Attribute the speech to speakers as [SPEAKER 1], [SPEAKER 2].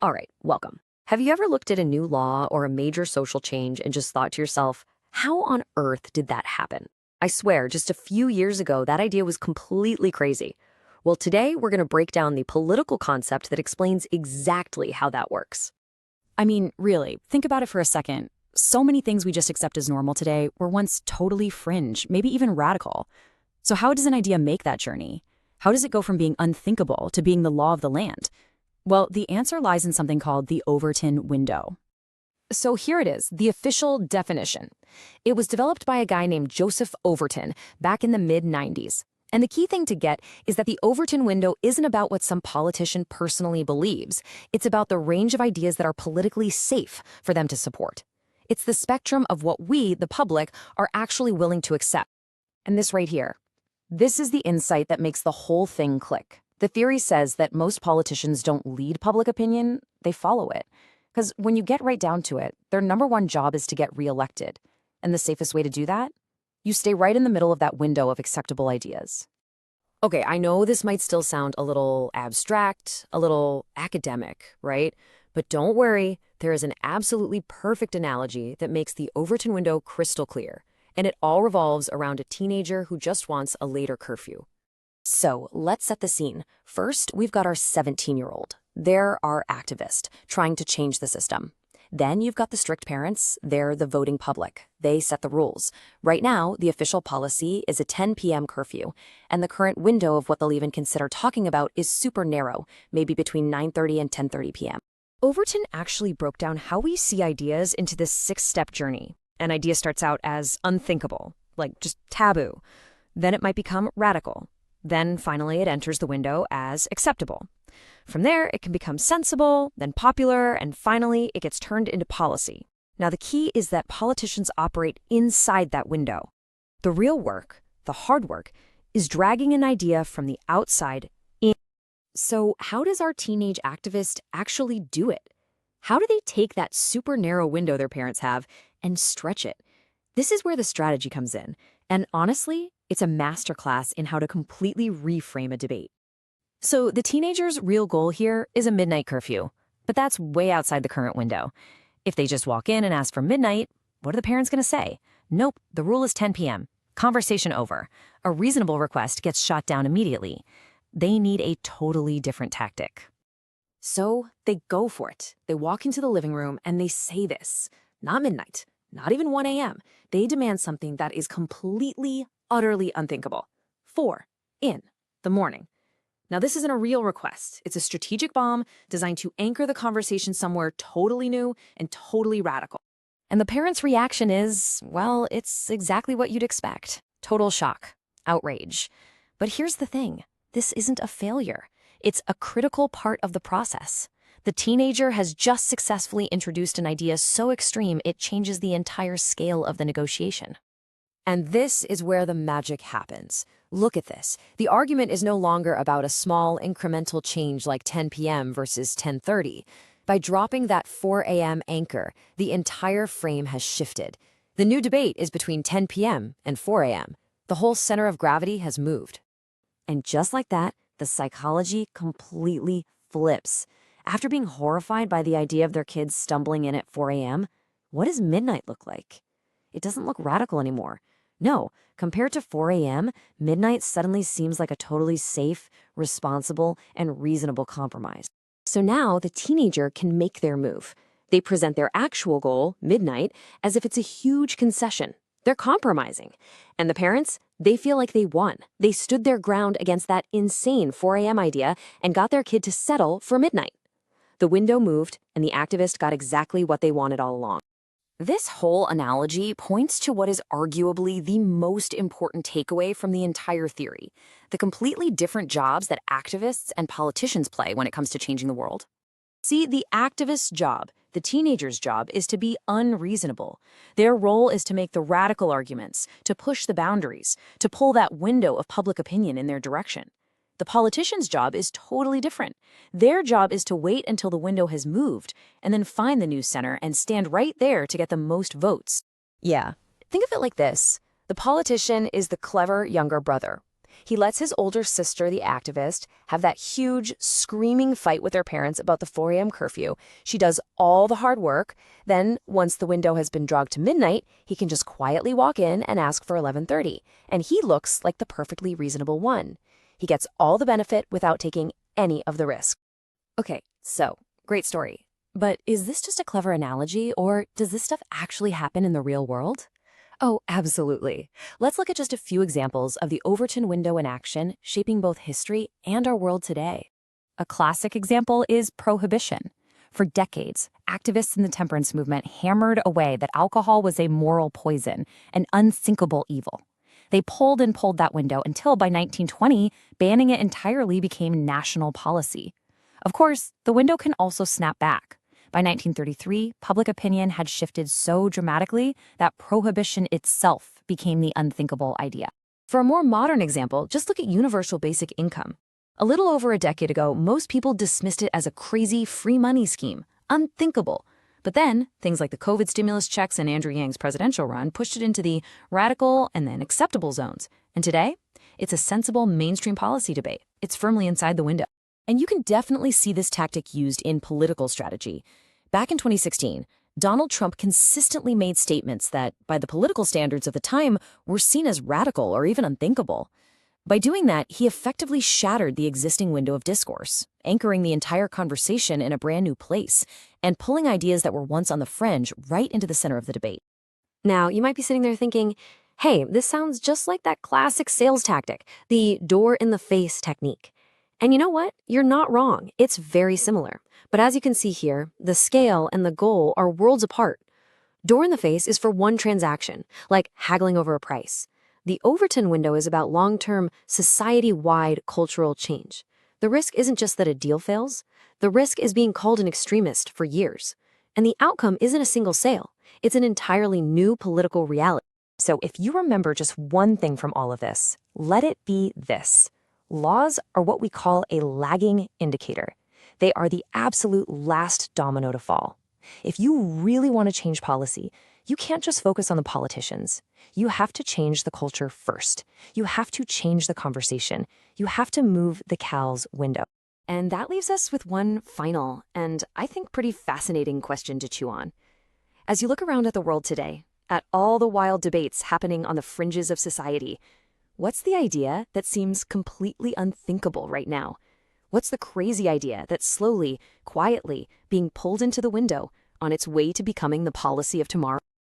[SPEAKER 1] All right, welcome. Have you ever looked at a new law or a major social change and just thought to yourself, how on earth did that happen? I swear, just a few years ago, that idea was completely crazy. Well, today we're going to break down the political concept that explains exactly how that works.
[SPEAKER 2] I mean, really, think about it for a second. So many things we just accept as normal today were once totally fringe, maybe even radical. So how does an idea make that journey? How does it go from being unthinkable to being the law of the land? Well, the answer lies in something called the Overton window.
[SPEAKER 1] So here it is, the official definition. It was developed by a guy named Joseph Overton back in the mid-90s. And the key thing to get is that the Overton window isn't about what some politician personally believes. It's about the range of ideas that are politically safe for them to support. It's the spectrum of what we, the public, are actually willing to accept. And this right here, this is the insight that makes the whole thing click. The theory says that most politicians don't lead public opinion, they follow it. Because when you get right down to it, their number one job is to get reelected. And the safest way to do that? You stay right in the middle of that window of acceptable ideas. Okay, I know this might still sound a little abstract, a little academic, right? But don't worry, there is an absolutely perfect analogy that makes the Overton window crystal clear. And it all revolves around a teenager who just wants a later curfew. So let's set the scene. First, we've got our 17-year-old. They're our activist, trying to change the system. Then you've got the strict parents. They're the voting public. They set the rules. Right now, the official policy is a 10 p.m. curfew, and the current window of what they'll even consider talking about is super narrow, maybe between 9:30 and 10:30 p.m. Overton actually broke down how we see ideas into this six-step journey. An idea starts out as unthinkable, like just taboo. Then it might become radical. Then, finally, it enters the window as acceptable. From there, it can become sensible, then popular, and finally, it gets turned into policy. Now, the key is that politicians operate inside that window. The real work, the hard work, is dragging an idea from the outside in. So, how does our teenage activist actually do it? How do they take that super narrow window their parents have and stretch it? This is where the strategy comes in. And honestly, it's a masterclass in how to completely reframe a debate. So the teenager's real goal here is a midnight curfew, but that's way outside the current window. If they just walk in and ask for midnight, what are the parents going to say? Nope, the rule is 10 p.m. Conversation over. A reasonable request gets shot down immediately. They need a totally different tactic. So they go for it. They walk into the living room and they say this. Not midnight, not even 1 a.m. They demand something that is completely, utterly unthinkable. 4 in the morning. Now, this isn't a real request. It's a strategic bomb designed to anchor the conversation somewhere totally new and totally radical. And the parents' reaction is, well, it's exactly what you'd expect. Total shock, outrage. But here's the thing. This isn't a failure. It's a critical part of the process. The teenager has just successfully introduced an idea so extreme it changes the entire scale of the negotiation. And this is where the magic happens. Look at this. The argument is no longer about a small incremental change like 10 p.m. versus 10:30. By dropping that 4 a.m. anchor, the entire frame has shifted. The new debate is between 10 p.m. and 4 a.m. The whole center of gravity has moved. And just like that, the psychology completely flips. After being horrified by the idea of their kids stumbling in at 4 a.m., what does midnight look like? It doesn't look radical anymore. No, compared to 4 a.m., midnight suddenly seems like a totally safe, responsible, and reasonable compromise. So now the teenager can make their move. They present their actual goal, midnight, as if it's a huge concession. They're compromising. And the parents, they feel like they won. They stood their ground against that insane 4 a.m. idea and got their kid to settle for midnight. The window moved, and the activist got exactly what they wanted all along. This whole analogy points to what is arguably the most important takeaway from the entire theory, the completely different jobs that activists and politicians play when it comes to changing the world. See, the activist's job, the teenager's job, is to be unreasonable. Their role is to make the radical arguments, to push the boundaries, to pull that window of public opinion in their direction. The politician's job is totally different. Their job is to wait until the window has moved and then find the new center and stand right there to get the most votes. Yeah, think of it like this. The politician is the clever younger brother. He lets his older sister, the activist, have that huge, screaming fight with her parents about the 4 a.m. curfew. She does all the hard work. Then, once the window has been dragged to midnight, he can just quietly walk in and ask for 11:30. And he looks like the perfectly reasonable one. He gets all the benefit without taking any of the risk. Okay, so, great story. But is this just a clever analogy, or does this stuff actually happen in the real world? Oh, absolutely. Let's look at just a few examples of the Overton window in action, shaping both history and our world today. A classic example is prohibition. For decades, activists in the temperance movement hammered away that alcohol was a moral poison, an unthinkable evil. They pulled and pulled that window until by 1920, banning it entirely became national policy. Of course, the window can also snap back. By 1933, public opinion had shifted so dramatically that prohibition itself became the unthinkable idea. For a more modern example, just look at universal basic income. A little over a decade ago, most people dismissed it as a crazy free money scheme, unthinkable. But then, things like the COVID stimulus checks and Andrew Yang's presidential run pushed it into the radical and then acceptable zones. And today, it's a sensible mainstream policy debate. It's firmly inside the window. And you can definitely see this tactic used in political strategy. Back in 2016, Donald Trump consistently made statements that, by the political standards of the time, were seen as radical or even unthinkable. By doing that, he effectively shattered the existing window of discourse, anchoring the entire conversation in a brand new place, and pulling ideas that were once on the fringe right into the center of the debate. Now, you might be sitting there thinking, hey, this sounds just like that classic sales tactic, the door-in-the-face technique. And you know what? You're not wrong. It's very similar. But as you can see here, the scale and the goal are worlds apart. Door in the face is for one transaction, like haggling over a price. The Overton window is about long-term, society-wide cultural change. The risk isn't just that a deal fails. The risk is being called an extremist for years. And the outcome isn't a single sale. It's an entirely new political reality. So if you remember just one thing from all of this, let it be this. Laws are what we call a lagging indicator. They are the absolute last domino to fall. If you really want to change policy, you can't just focus on the politicians. You have to change the culture first. You have to change the conversation. You have to move the cow's window. And that leaves us with one final and I think pretty fascinating question to chew on. As you look around at the world today, at all the wild debates happening on the fringes of society, what's the idea that seems completely unthinkable right now? What's the crazy idea that's slowly, quietly being pulled into the window on its way to becoming the policy of tomorrow?